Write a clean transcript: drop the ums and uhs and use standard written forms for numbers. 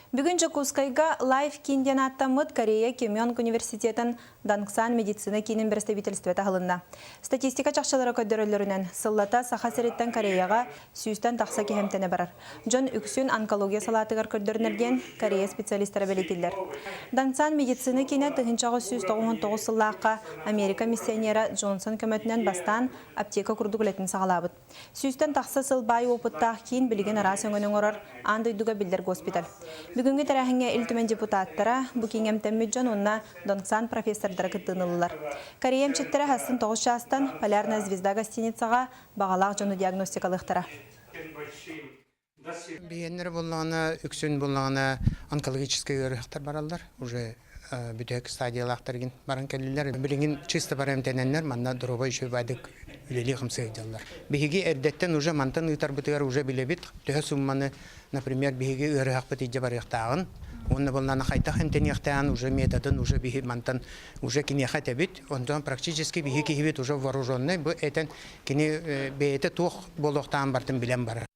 Бүгін Жакускайга лайф кинден аттамыд Корея Кемёнг университетін Дангсан медицина кейінен представительстве тағылында. Статистика чақшалары көддірілерінен сыллата сақасыреттен Кореяға сүйістен тақса кехемтені барар. Жон үксін онкология салатығыр көддірінерген Корея специалистері белетілдер. Дангсан медицина кейіне тұхынчағы 199 сыллаққа Америка миссионері Джонсон көмөтінен бастан аптека күрдігілетін сағалабыд. Сүйістен тақса сылбай опыттақ кейін білген ара сөңінің орар андойдуға білдер госпиталь. Бүгінгі тәрәхіңе үлтімен депутаттара бұкең әмтәммеджон онына Донксан профессордары күттінілілер. Корея әмчеттері хасын 9 жастан полярная звезда гостиницаға бағалақ жону диагностикалықтара. Бейеннер болағына, үксін болағына онкологический өріқтар баралдар. Уже бүтек стадиялақтарген баран кәлілер. Біліңін чисто барамтененлер, манна дұрова үші байдық үлелі қымсайдалар. Бейге әрдеттен уже мантан ұйтар бұтығар уже білебет. Төе сумманы, например, бейге өріғақ бұтыйджа барықтағын. Онны болнаны қайтақ әмтен яқтағын, уже методын, уже бейге мантан уже кенеға тәбет. Ондан практически бейге кейбет уже вооруженный. Бұл әтен кене бейеті тоқ болуқтағын бартын білен барар.